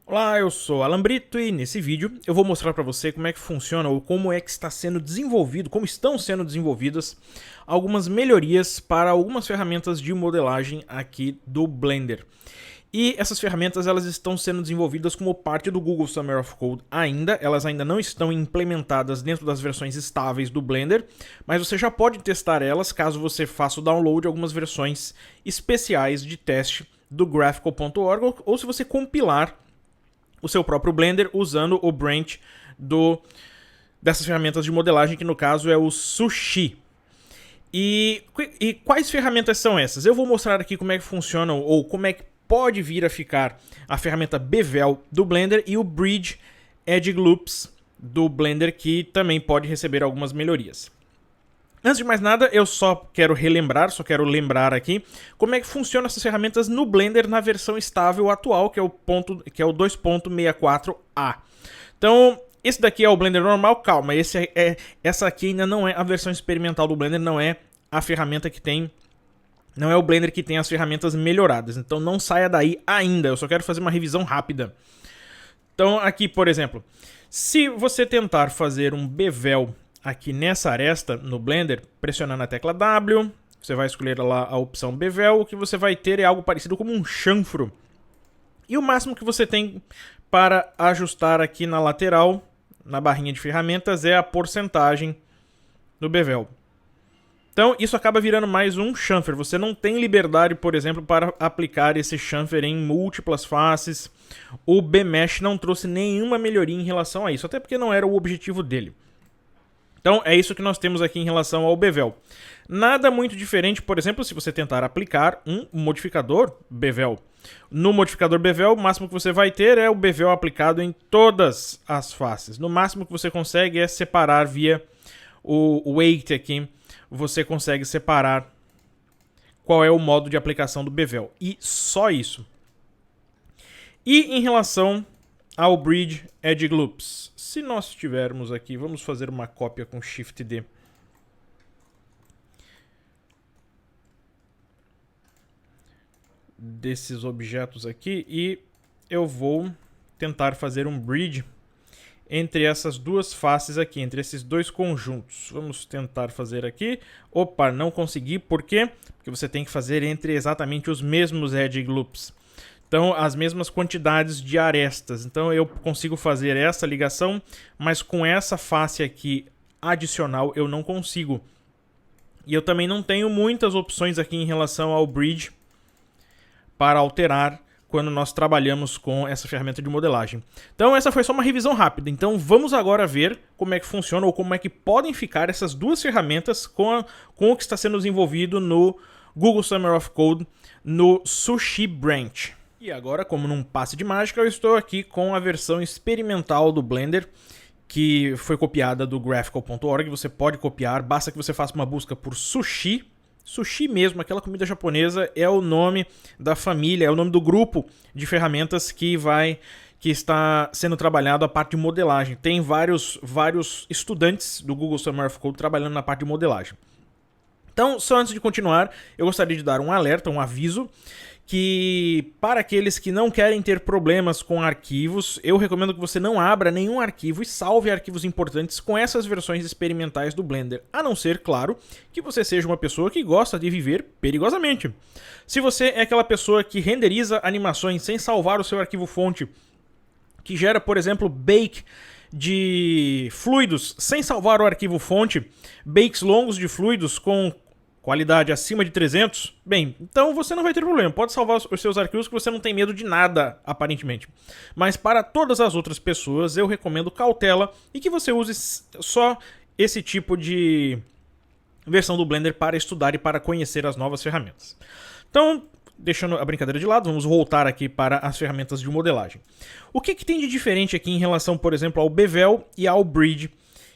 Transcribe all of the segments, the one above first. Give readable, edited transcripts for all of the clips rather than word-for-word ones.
Olá, eu sou Alan Brito e nesse vídeo eu vou mostrar para você como é que funciona ou como é que está sendo desenvolvido, como estão sendo desenvolvidas algumas melhorias para algumas ferramentas de modelagem aqui do Blender. E essas ferramentas elas estão sendo desenvolvidas como parte do Google Summer of Code ainda, elas ainda não estão implementadas dentro das versões estáveis do Blender, mas você já pode testar elas caso você faça o download de algumas versões especiais de teste do graphical.org ou se você compilar o seu próprio Blender usando o branch dessas ferramentas de modelagem, que no caso é o Sushi. E quais ferramentas são essas? Eu vou mostrar aqui como é que funcionam ou como é que pode vir a ficar a ferramenta Bevel do Blender e o Bridge Edge Loops do Blender, que também pode receber algumas melhorias. Antes de mais nada, eu só quero lembrar aqui como é que funcionam essas ferramentas no Blender na versão estável atual, que é o 2.64a. Então, esse daqui é o Blender normal, calma, essa aqui ainda não é a versão experimental do Blender, não é a ferramenta que tem, não é o Blender que tem as ferramentas melhoradas, então não saia daí ainda, eu só quero fazer uma revisão rápida. Então, aqui, por exemplo, se você tentar fazer um bevel aqui nessa aresta no Blender, pressionando a tecla W, você vai escolher lá a opção Bevel, o que você vai ter é algo parecido como um chanfro. E o máximo que você tem para ajustar aqui na lateral, na barrinha de ferramentas, é a porcentagem do Bevel. Então isso acaba virando mais um chamfer, você não tem liberdade, por exemplo, para aplicar esse chamfer em múltiplas faces. O BMesh não trouxe nenhuma melhoria em relação a isso, até porque não era o objetivo dele. Então é isso que nós temos aqui em relação ao Bevel. Nada muito diferente, por exemplo, se você tentar aplicar um modificador Bevel. No modificador Bevel, o máximo que você vai ter é o Bevel aplicado em todas as faces. No máximo que você consegue é separar via o weight aqui. Você consegue separar qual é o modo de aplicação do Bevel. E só isso. E em relação ao Bridge Edge Loops, se nós tivermos aqui, vamos fazer uma cópia com Shift D. Desses objetos aqui e eu vou tentar fazer um bridge entre essas duas faces aqui, entre esses dois conjuntos. Vamos tentar fazer aqui. Opa, não consegui. Por quê? Porque você tem que fazer entre exatamente os mesmos Edge Loops. Então, as mesmas quantidades de arestas. Então, eu consigo fazer essa ligação, mas com essa face aqui adicional eu não consigo. E eu também não tenho muitas opções aqui em relação ao Bridge para alterar quando nós trabalhamos com essa ferramenta de modelagem. Então, essa foi só uma revisão rápida. Então, vamos agora ver como é que funciona ou como é que podem ficar essas duas ferramentas com o que está sendo desenvolvido no Google Summer of Code no Sushi Branch. E agora, como num passe de mágica, eu estou aqui com a versão experimental do Blender, que foi copiada do graphical.org. Você pode copiar, basta que você faça uma busca por sushi. Sushi mesmo, aquela comida japonesa, é o nome da família, é o nome do grupo de ferramentas que está sendo trabalhado a parte de modelagem. Tem vários estudantes do Google Summer of Code trabalhando na parte de modelagem. Então, só antes de continuar, eu gostaria de dar um alerta, um aviso, que para aqueles que não querem ter problemas com arquivos, eu recomendo que você não abra nenhum arquivo e salve arquivos importantes com essas versões experimentais do Blender, a não ser, claro, que você seja uma pessoa que gosta de viver perigosamente. Se você é aquela pessoa que renderiza animações sem salvar o seu arquivo fonte, que gera, por exemplo, bake de fluidos sem salvar o arquivo fonte, bakes longos de fluidos com qualidade acima de 300, bem, então você não vai ter problema, pode salvar os seus arquivos que você não tem medo de nada, aparentemente. Mas para todas as outras pessoas, eu recomendo cautela e que você use só esse tipo de versão do Blender para estudar e para conhecer as novas ferramentas. Então, deixando a brincadeira de lado, vamos voltar aqui para as ferramentas de modelagem. O que tem de diferente aqui em relação, por exemplo, ao Bevel e ao Bridge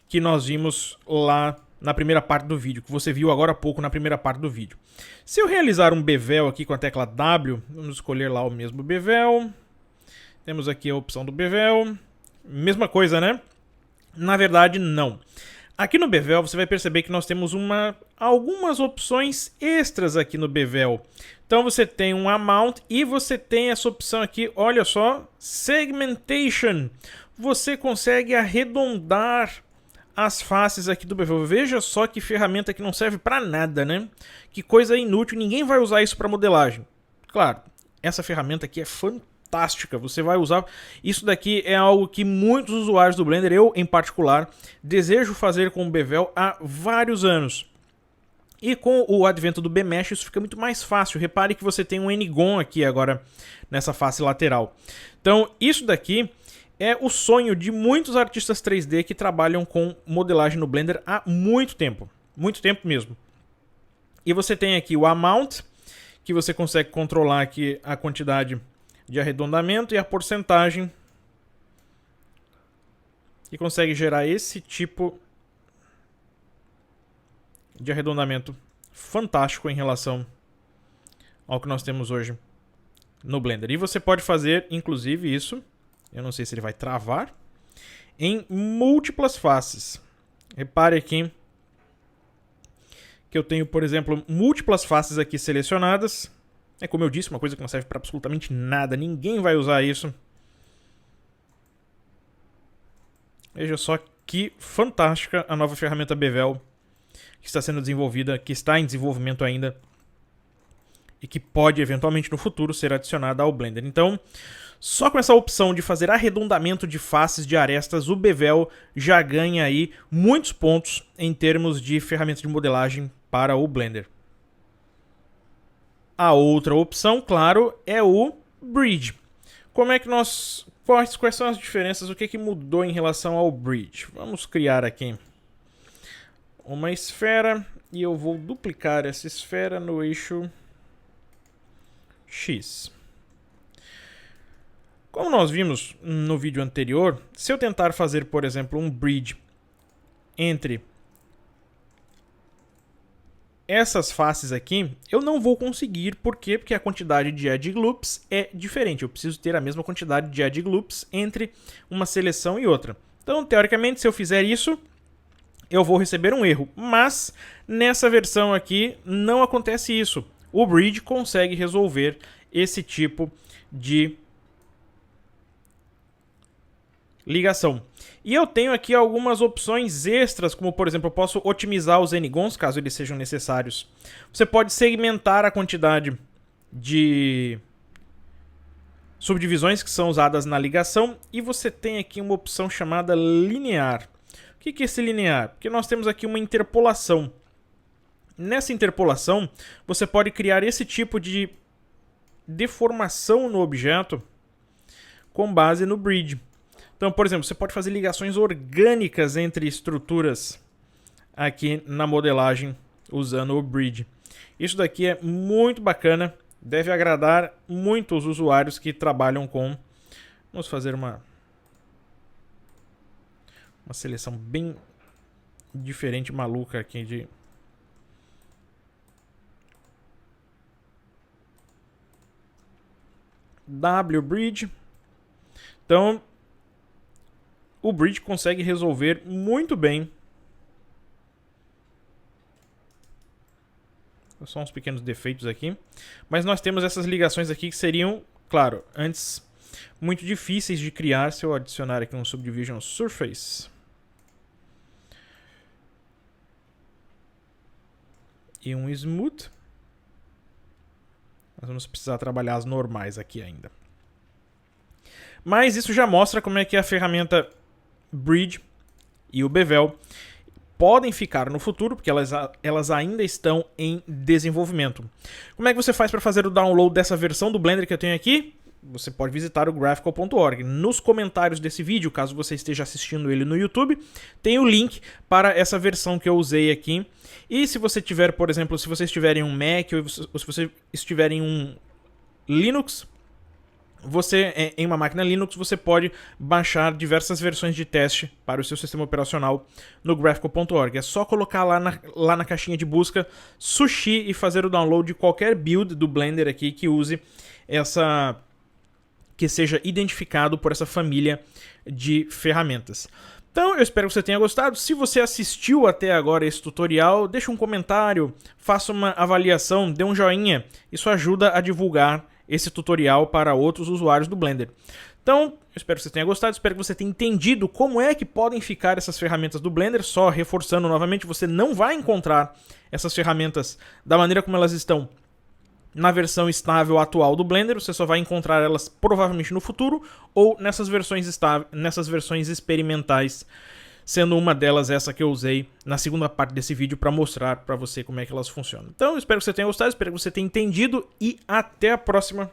que nós vimos lá na primeira parte do vídeo, que você viu agora há pouco na primeira parte do vídeo. Se eu realizar um Bevel aqui com a tecla W, vamos escolher lá o mesmo Bevel. Temos aqui a opção do Bevel. Mesma coisa, né? Na verdade, não. Aqui no Bevel você vai perceber que nós temos algumas opções extras aqui no Bevel. Então você tem um Amount e você tem essa opção aqui, olha só, Segmentation. Você consegue arredondar as faces aqui do Bevel. Veja só que ferramenta que não serve para nada, né? Que coisa inútil, ninguém vai usar isso para modelagem. Claro, essa ferramenta aqui é fantástica, você vai usar. Isso daqui é algo que muitos usuários do Blender, eu em particular, desejo fazer com o Bevel há vários anos. E com o advento do Bmesh isso fica muito mais fácil. Repare que você tem um N-Gon aqui agora nessa face lateral. Então isso daqui é o sonho de muitos artistas 3D que trabalham com modelagem no Blender há muito tempo mesmo. E você tem aqui o Amount, que você consegue controlar aqui a quantidade de arredondamento e a porcentagem, e consegue gerar esse tipo de arredondamento fantástico em relação ao que nós temos hoje no Blender. E você pode fazer, inclusive, isso, eu não sei se ele vai travar, em múltiplas faces. Repare aqui que eu tenho, por exemplo, múltiplas faces aqui selecionadas. É como eu disse, uma coisa que não serve para absolutamente nada, ninguém vai usar isso. Veja só que fantástica a nova ferramenta Bevel que está sendo desenvolvida, que está em desenvolvimento ainda e que pode eventualmente no futuro ser adicionada ao Blender. Então, só com essa opção de fazer arredondamento de faces de arestas, o Bevel já ganha aí muitos pontos em termos de ferramenta de modelagem para o Blender. A outra opção, claro, é o Bridge. Como é que quais são as diferenças? O que mudou em relação ao Bridge? Vamos criar aqui uma esfera e eu vou duplicar essa esfera no eixo X. Como nós vimos no vídeo anterior, se eu tentar fazer, por exemplo, um bridge entre essas faces aqui, eu não vou conseguir. Por quê? Porque a quantidade de edge loops é diferente. Eu preciso ter a mesma quantidade de edge loops entre uma seleção e outra. Então, teoricamente, se eu fizer isso, eu vou receber um erro. Mas, nessa versão aqui, não acontece isso. O Bridge consegue resolver esse tipo de ligação. E eu tenho aqui algumas opções extras, como por exemplo, eu posso otimizar os N-Gons, caso eles sejam necessários. Você pode segmentar a quantidade de subdivisões que são usadas na ligação. E você tem aqui uma opção chamada linear. O que é esse linear? Porque nós temos aqui uma interpolação. Nessa interpolação, você pode criar esse tipo de deformação no objeto com base no Bridge. Então, por exemplo, você pode fazer ligações orgânicas entre estruturas aqui na modelagem usando o Bridge. Isso daqui é muito bacana, deve agradar muito os usuários que trabalham com... Vamos fazer uma seleção bem diferente, maluca aqui de... W-Bridge. Então, o Bridge consegue resolver muito bem. Só uns pequenos defeitos aqui. Mas nós temos essas ligações aqui que seriam, claro, antes muito difíceis de criar. Se eu adicionar aqui um Subdivision Surface e um Smooth, nós vamos precisar trabalhar as normais aqui ainda. Mas isso já mostra como é que a ferramenta Bridge e o Bevel podem ficar no futuro, porque elas ainda estão em desenvolvimento. Como é que você faz para fazer o download dessa versão do Blender que eu tenho aqui? Você pode visitar o graphical.org. Nos comentários desse vídeo, caso você esteja assistindo ele no YouTube, tem o link para essa versão que eu usei aqui. E se você tiver, por exemplo, se você estiver em um Mac ou se você estiver em um Linux, em uma máquina Linux, você pode baixar diversas versões de teste para o seu sistema operacional no graphical.org. É só colocar lá na caixinha de busca Sushi e fazer o download de qualquer build do Blender aqui que use que seja identificado por essa família de ferramentas. Então, eu espero que você tenha gostado. Se você assistiu até agora esse tutorial, deixa um comentário, faça uma avaliação, dê um joinha. Isso ajuda a divulgar esse tutorial para outros usuários do Blender. Então, eu espero que você tenha gostado, espero que você tenha entendido como é que podem ficar essas ferramentas do Blender. Só reforçando novamente, você não vai encontrar essas ferramentas da maneira como elas estão na versão estável atual do Blender, você só vai encontrar elas provavelmente no futuro ou nessas versões experimentais, sendo uma delas essa que eu usei na segunda parte desse vídeo para mostrar para você como é que elas funcionam. Então, eu espero que você tenha gostado, espero que você tenha entendido e até a próxima.